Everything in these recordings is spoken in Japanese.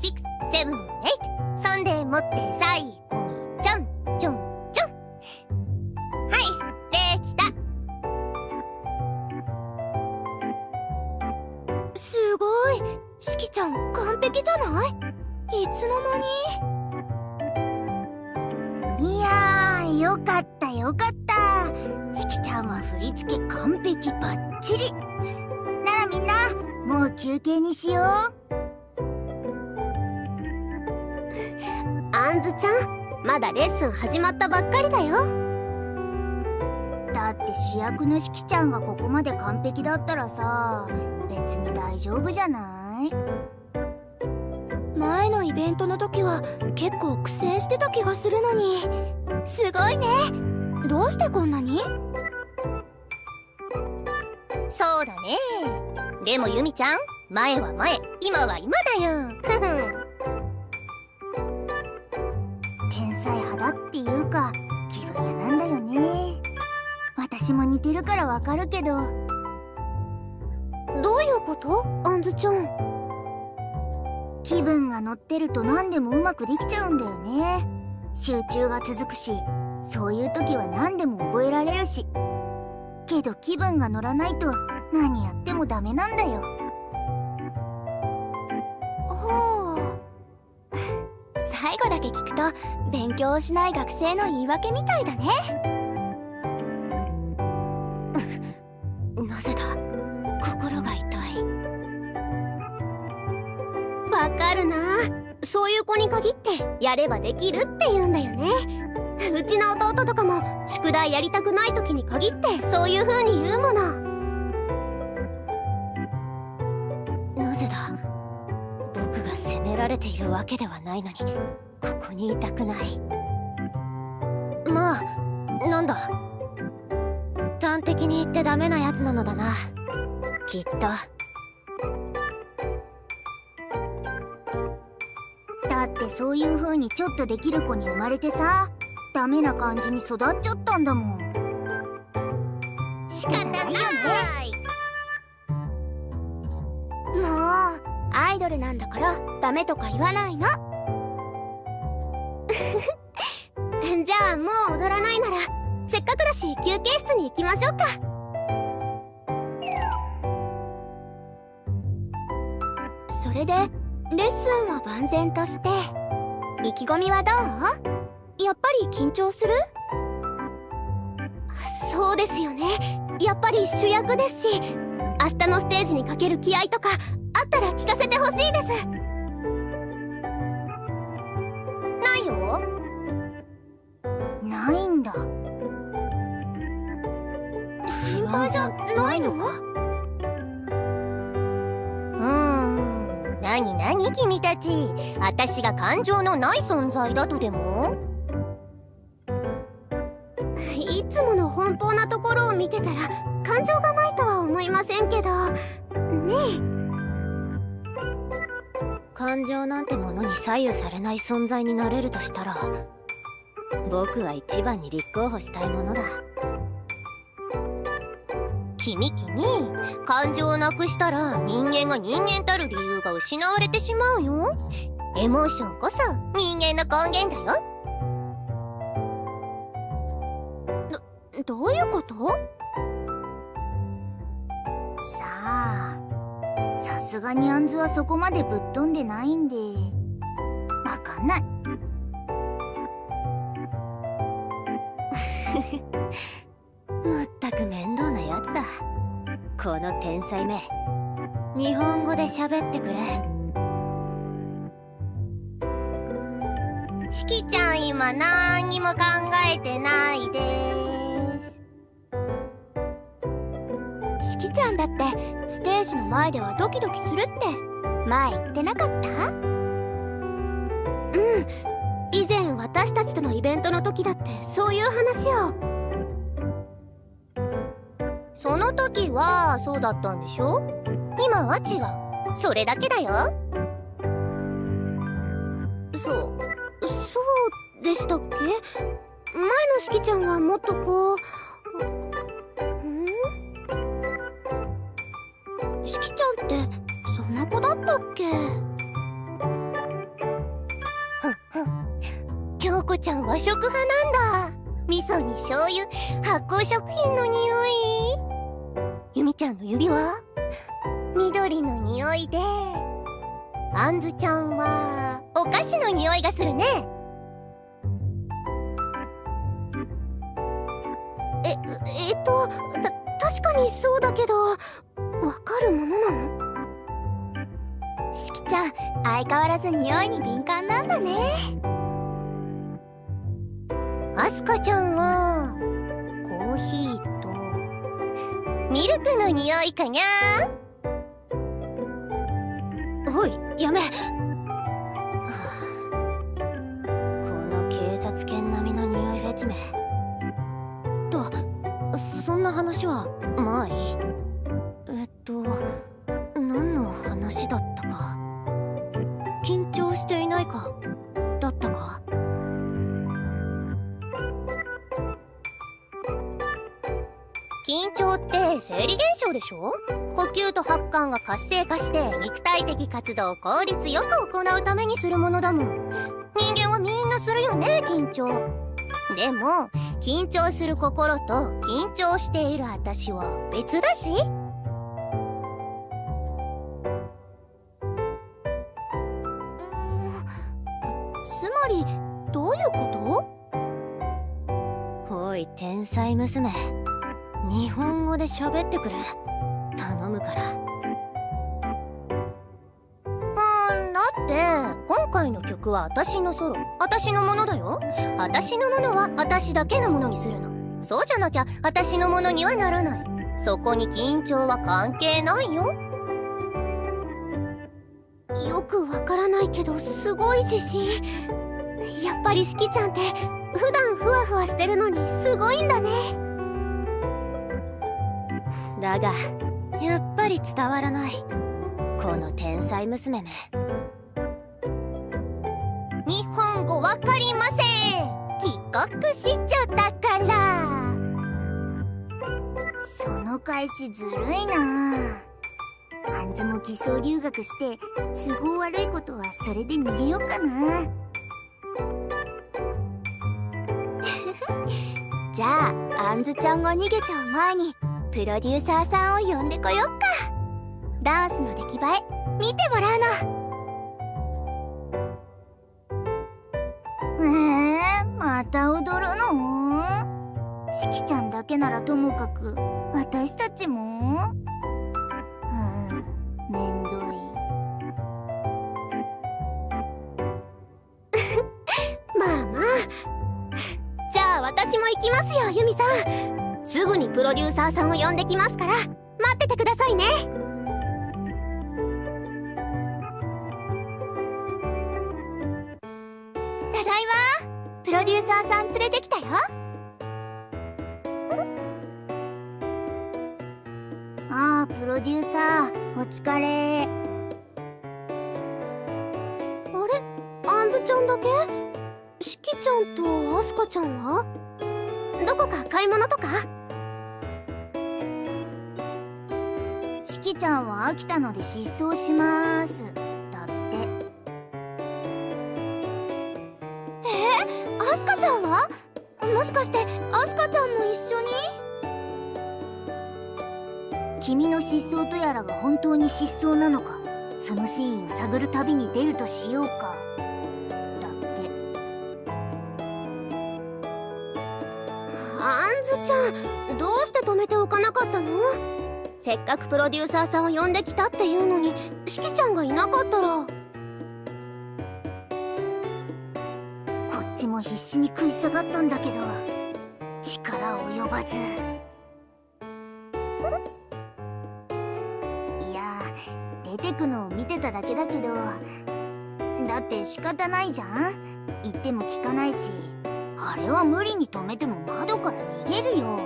セブンエイト、そんでもって最後にちょんちょんちょん。はい、できた。すごい、しきちゃん完璧じゃない？いつの間に。いやー、よかったよかった。しきちゃんは振り付け完璧バッチリ。ならみんな、もう休憩にしよう。あんずちゃん、まだレッスン始まったばっかりだよ。だって主役のしきちゃんがここまで完璧だったらさ、別に大丈夫じゃない？前のイベントの時は結構苦戦してた気がするのに。すごいね。どうしてこんなに？そうだね。でもユミちゃん、前は前、今は今だよ。ふふ。天才派だっていうか、気分屋なんだよね。私も似てるからわかるけど。どういうこと？あんずちゃん。気分が乗ってると何でもうまくできちゃうんだよね。集中が続くし、そういう時は何でも覚えられるし。けど気分が乗らないと何やってもダメなんだよ。ほう。最後だけ聞くと勉強をしない学生の言い訳みたいだね。なぜだ、心が痛い。わかるな。そういう子に限ってやればできるって言うんだよね。うちの弟とかも宿題やりたくない時に限ってそういう風に言うもの。なぜだ、僕が責められているわけではないのにここにいたくない。まあ、なんだ、端的に言ってダメなやつなのだな、きっと。だってそういう風にちょっとできる子に生まれてさ、ダメな感じに育っちゃったんだもん。仕方ないよね。もうアイドルなんだからダメとか言わないの。じゃあもう踊らないなら、せっかくだし休憩室に行きましょうか。それでレッスンは万全として、意気込みはどう？やっぱり緊張する？そうですよね。やっぱり主役ですし、明日のステージにかける気合とかあったら聞かせてほしいです。ないよ。ないんだ。心配じゃないのか？なになに君たち、私が感情のない存在だとでも？いつもの奔放なところを見てたら感情がないとは思いませんけどね。感情なんてものに左右されない存在になれるとしたら、僕は一番に立候補したいものだ。君、感情をなくしたら人間が人間たる理由が失われてしまうよ。エモーションこそ人間の根源だよ。どういうこと？さあ、さすがにあんずはそこまでぶっ飛んでないんでわかんない。まったく面倒なやつだ、この天才め。日本語で喋ってくれ。しきちゃん今なんにも考えてないです。しきちゃんだってステージの前ではドキドキするって前言ってなかった？以前私たちとのイベントの時だってそういう話を。その時はそうだったんでしょ？今は違う。それだけだよ。そうでしたっけ？前のしきちゃんはもっとこう。しきちゃんってそんな子だったっけ？ちゃん和食派なんだ。味噌に醤油、発酵食品の匂い。ゆみちゃんの指は緑の匂いで、あんずちゃんはお菓子の匂いがするね。確かにそうだけど、わかるものなの？しきちゃん、相変わらず匂いに敏感なんだね。あすかちゃんはコーヒーとミルクの匂いかにゃ。おい、やめ。この警察犬並みの匂いフェチめと、そんな話はまあいい。何の話だったか。緊張していないかだったか。緊張って生理現象でしょ？呼吸と発汗が活性化して肉体的活動を効率よく行うためにするものだもん。人間はみんなするよね、緊張。でも緊張する心と緊張している私は別だし。つまりどういうこと？おい、天才娘、日本語で喋ってくれ。頼むから。だって今回の曲は私のソロ、私のものだよ。私のものは私だけのものにするの。そうじゃなきゃ私のものにはならない。そこに緊張は関係ないよ。よくわからないけどすごい自信。やっぱりしきちゃんって普段ふわふわしてるのにすごいんだね。だがやっぱり伝わらない、この天才娘め。日本語わかりません。帰国しちゃったから。その返しずるいな。あんずも偽装留学して都合悪いことはそれで逃げようかな。じゃああんずちゃんが逃げちゃう前にプロデューサーさんを呼んでこよっか。ダンスの出来栄え見てもらうの。また踊るの？しきちゃんだけならともかく私たちも？めんどい。まあまあ、じゃあ私も行きますよ、ユミさん。すぐにプロデューサーさんを呼んできますから待っててくださいね。ただいま。プロデューサーさん連れてきたよ。ああ、プロデューサーお疲れ。あれ、あんずちゃんだけ？しきちゃんとあすかちゃんはどこか買い物とか？しきちゃんは飽きたので失踪しますだって。あすかちゃんは？もしかしてあすかちゃんも一緒に？君の失踪とやらが本当に失踪なのか、そのシーンを探る旅に出るとしようかだって。あんずちゃん、どうして止めておかなかったの？せっかくプロデューサーさんを呼んできたっていうのにしきちゃんがいなかったら。こっちも必死に食い下がったんだけど力及ばず。いや出てくのを見てただけだけど、だって仕方ないじゃん。言っても聞かないし、あれは無理に止めても窓から逃げるよ。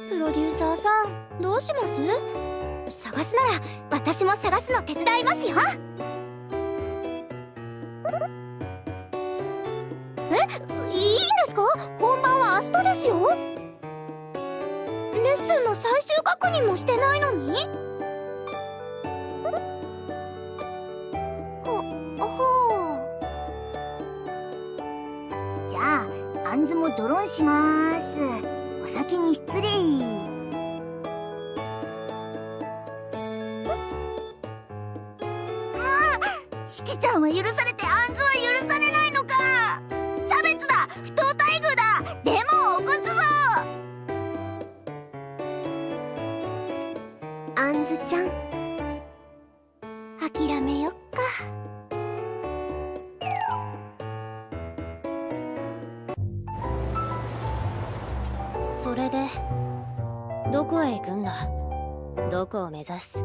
プロデューサーさん、どうします？探すなら私も探すの手伝いますよ。いいんですか？本番は明日ですよ。レッスンの最終確認もしてないのに？はあ。あんずもドロンしまーす。お先に失礼。しきちゃんは許されてあんずは許されないのか。差別だ、不当待遇だ、デモを起こすぞ。あんずちゃん、諦めよっか。それでどこへ行くんだ。どこを目指す。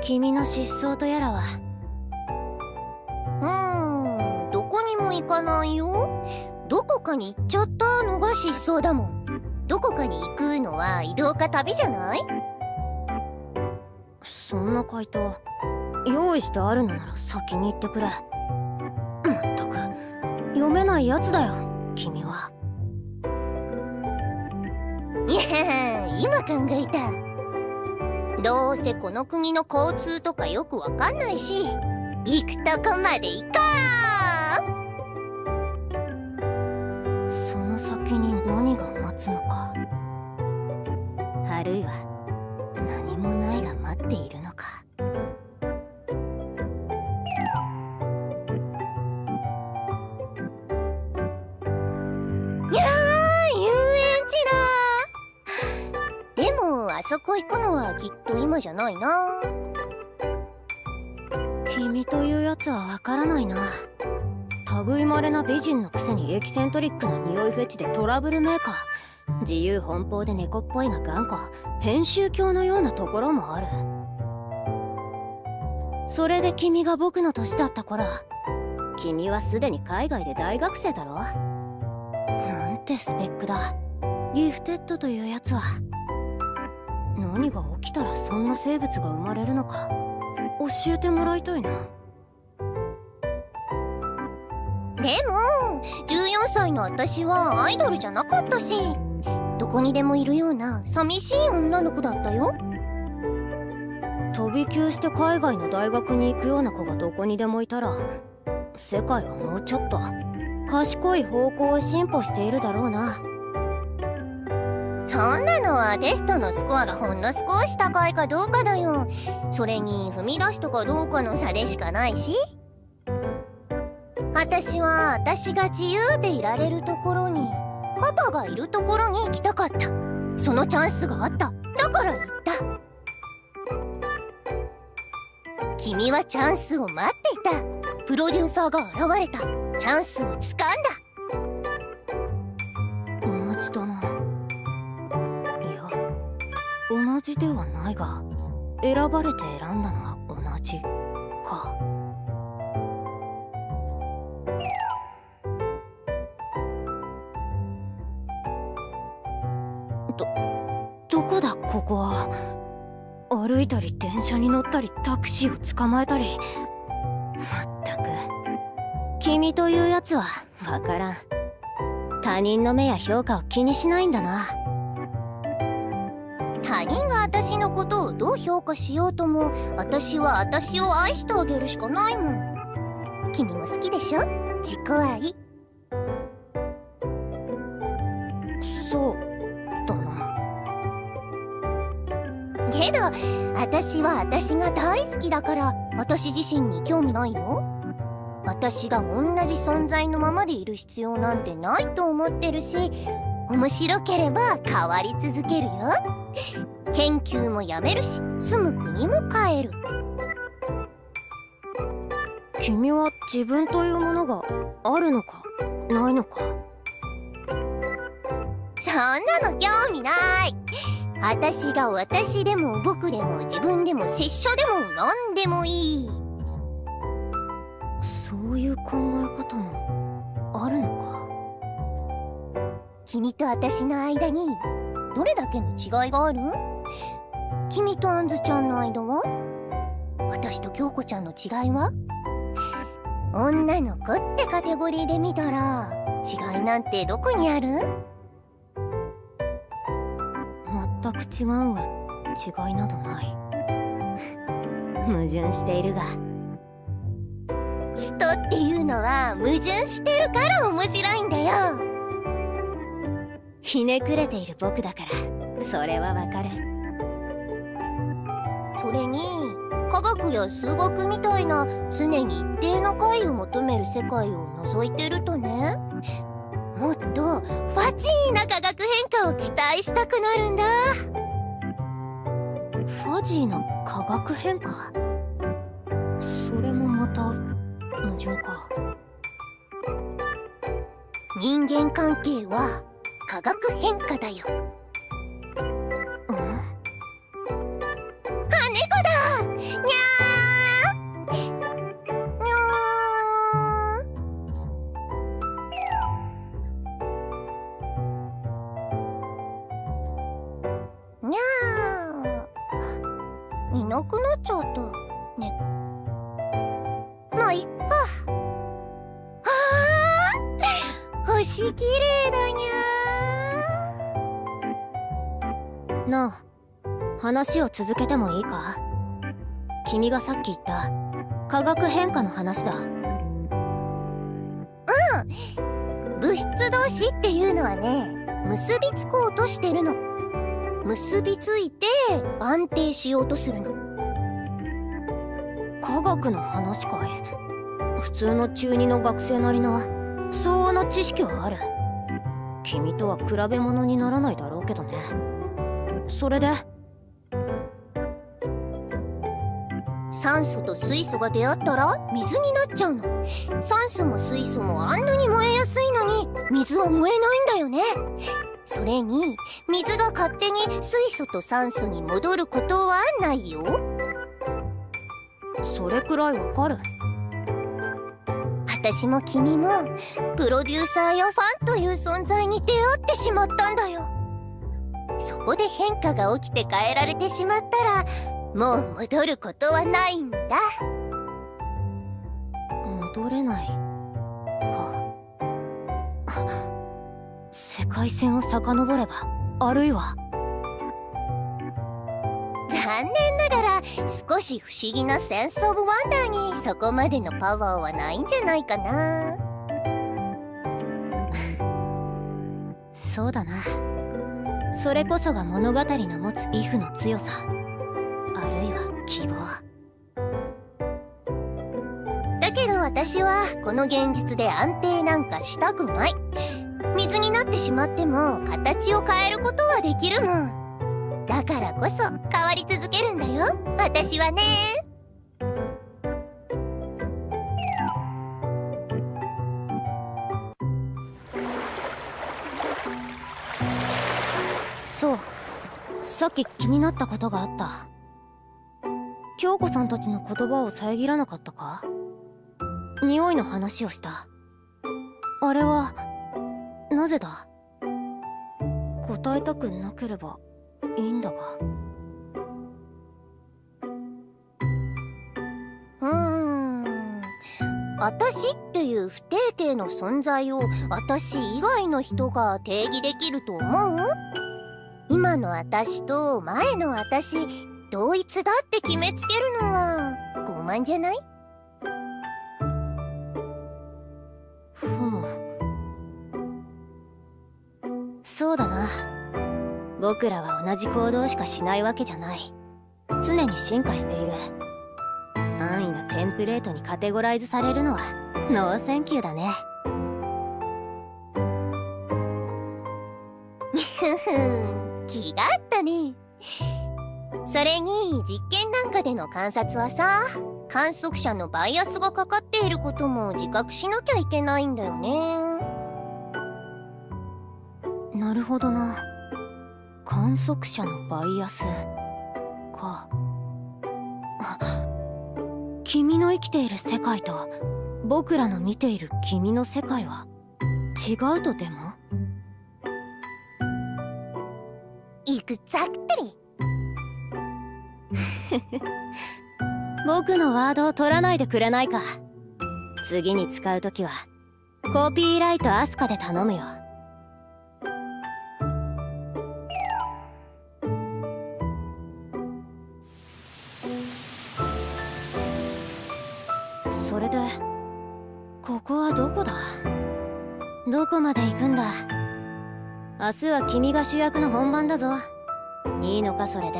君の失踪とやらは。どこにも行かないよ。どこかに行っちゃったのが失踪だもん。どこかに行くのは移動か旅じゃない？そんな回答用意してあるのなら先に言ってくれ。まったく読めないやつだよ君は。いや、今考えた。どうせこの国の交通とかよくわかんないし、行くとこまで行こう。その先に何が待つのか、あるいは何もないが待っているのか。いやー、遊園地だ。でもあそこ行くのはきっと今じゃないな。君というやつはわからないな。類いまれな美人のくせにエキセントリックな匂いフェチでトラブルメーカー、自由奔放で猫っぽいが頑固、編集狂のようなところもある。それで君が僕の年だった頃、君はすでに海外で大学生だろ。なんてスペックだ。ギフテッドというやつは。何が起きたらそんな生物が生まれるのか教えてもらいたいな。でも14歳の私はアイドルじゃなかったし、どこにでもいるような寂しい女の子だったよ。飛び級して海外の大学に行くような子がどこにでもいたら、世界はもうちょっと賢い方向へ進歩しているだろうな。そんなのはテストのスコアがほんの少し高いかどうかだよ。それに踏み出したかどうかの差でしかないし。私は私が自由でいられるところに、パパがいるところに行きたかった。そのチャンスがあった。だから行った。君はチャンスを待っていた。プロデューサーが現れた。チャンスをつかんだ。同じだな。いや、同じではないが、選ばれて選んだのは同じか。どこだここは。歩いたり電車に乗ったりタクシーを捕まえたり、まったく君というやつはわからん。他人の目や評価を気にしないんだな。他人が私のことをどう評価しようとも、私は私を愛してあげるしかないもん。君も好きでしょ、自己愛。そうだな。けど私は私が大好きだから、私自身に興味ないよ。私が同じ存在のままでいる必要なんてないと思ってるし、面白ければ変わり続けるよ。研究もやめるし、住む国も変える。君は自分というものがあるのかないのか。そんなの興味ない。私が私でも僕でも自分でも拙者でも何でもいい。そういう考え方もあるのか。君と私の間にどれだけの違いがある？君とあんずちゃんの間は？私と京子ちゃんの違いは？女の子ってカテゴリーで見たら違いなんてどこにある？全く違うが違いなどない。矛盾しているが。人っていうのは矛盾してるから面白いんだよ。ひねくれている僕だからそれはわかる。それに科学や数学みたいな常に一定の解を求める世界を覗いてるとね、もっとファジーな化学変化を期待したくなるんだ。ファジーな化学変化？それもまた矛盾か。人間関係は化学変化だよ。猫だ。にゃーにゃーにゃー。いなくなっちゃった猫。まあいっか。星きれいだにゃー。なあ、話を続けてもいいか？君がさっき言った化学変化の話だ。物質同士っていうのはね、結びつこうとしてるの。結びついて安定しようとするの。科学の話かい？普通の中2の学生なりの相応の知識はある。君とは比べ物にならないだろうけどね。それで酸素と水素が出会ったら水になっちゃうの。酸素も水素もあんなに燃えやすいのに水は燃えないんだよね。それに水が勝手に水素と酸素に戻ることはないよ。それくらいわかる。私も君もプロデューサーやファンという存在に出会ってしまったんだよ。そこで変化が起きて変えられてしまったらもう戻ることはないんだ。戻れないか。世界線を遡れば、あるいは残念ながら少し不思議なセンスオブワンダーにそこまでのパワーはないんじゃないかな。そうだな。それこそが物語の持つイフの強さ、あるいは希望だけど私はこの現実で安定なんかしたくない。水になってしまっても形を変えることはできるもん。だからこそ変わり続けるんだよ、私はね。そう、さっき気になったことがあった。京子さんたちの言葉を遮らなかったか？匂いの話をした。あれはなぜだ？答えたくなければいいんだが。私っていう不定形の存在を私以外の人が定義できると思う？今の私と前の私同一だって決めつけるのは傲慢じゃない？ふむ。そうだな。僕らは同じ行動しかしないわけじゃない。常に進化している。安易なテンプレートにカテゴライズされるのはノーセンキューだね。気があったね。それに実験なんかでの観察はさ、観測者のバイアスがかかっていることも自覚しなきゃいけないんだよね。なるほどな。観測者のバイアスか。君の生きている世界と僕らの見ている君の世界は違うとでも？エグザクトリー。僕のワードを取らないでくれないか。次に使うときはコピーライトアスカで頼むよ。それでここはどこだ？どこまで行くんだ？明日は君が主役の本番だぞ。いいのかそれで。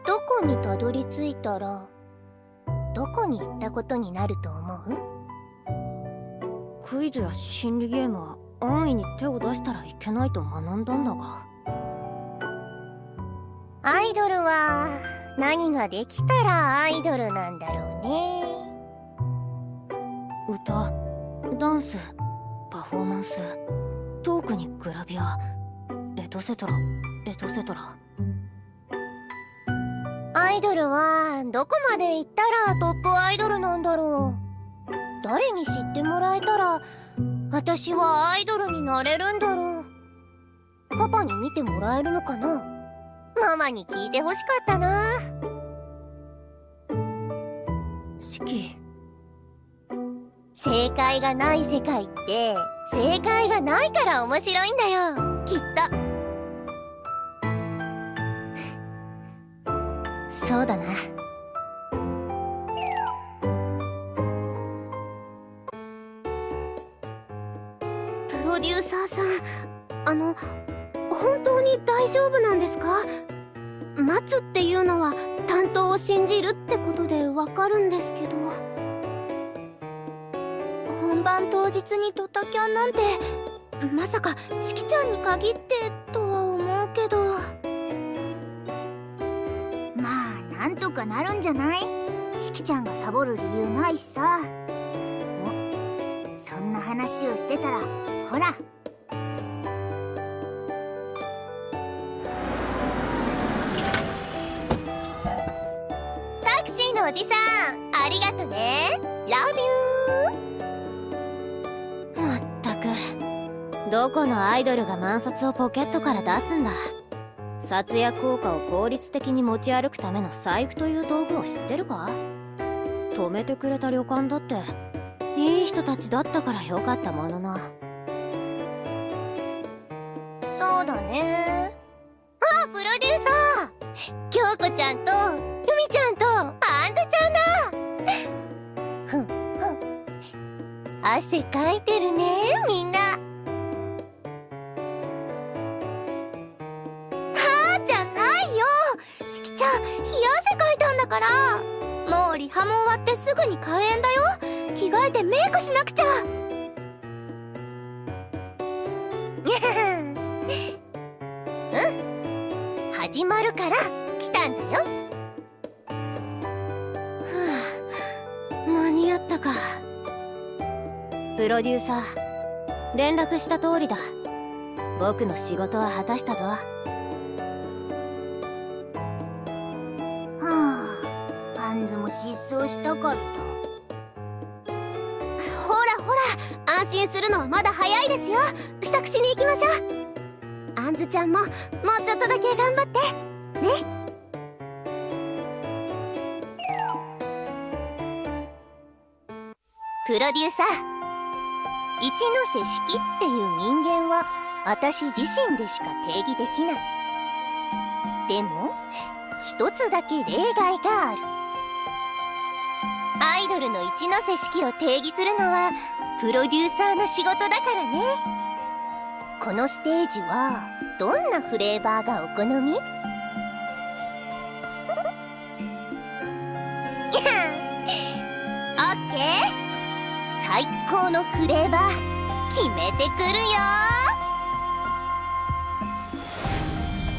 どこにたどり着いたらどこに行ったことになると思う？クイズや心理ゲームは安易に手を出したらいけないと学んだんだが。アイドルは何ができたらアイドルなんだろうね。歌、ダンス、パフォーマンス、トークにグラビア、エトセトラエトセトラ。アイドルはどこまで行ったらトップアイドルなんだろう。誰に知ってもらえたら私はアイドルになれるんだろう。パパに見てもらえるのかな。ママに聞いてほしかったな。四季、正解がない世界って正解がないから面白いんだよ、きっと。そうだな。プロデューサーさん、本当に大丈夫なんですか？待つっていうのは担当を信じるってことでわかるんですけど、本番当日にドタキャンなんてまさかしきちゃんに限ってとは思うけど。まあなんとかなるんじゃない？しきちゃんがサボる理由ないしさ。そんな話をしてたらほら、タクシーのおじさん、ありがとね。ラビュー。まったく、どこのアイドルが万札をポケットから出すんだ。札や硬貨を効率的に持ち歩くための財布という道具を知ってるか？止めてくれた旅館だっていい人たちだったからよかったものの。そうだね。あ、プロデューサー、京子ちゃんとゆみちゃんとあんずちゃんだ。ふんふん、汗かいてるね、みんな。はーじゃないよ。しきちゃん冷や汗かいたんだから。もうリハも終わってすぐに開演だよ。着替えてメイクしなくちゃ。うん、始まるから来たんだよ。間に合ったか。プロデューサー、連絡した通りだ。僕の仕事は果たしたぞ。あんずも失踪したかった。ほらほら、安心するのはまだ早いですよ。支度しに行きましょう。あんずちゃんももうちょっとだけ頑張ってね。プロデューサー、一ノ瀬四季っていう人間は私自身でしか定義できない。でも一つだけ例外がある。アイドルの一ノ瀬四季を定義するのはプロデューサーの仕事だからね。このステージはどんなフレーバーがお好み？オッケー、最高のフレーバー決めてくるよ。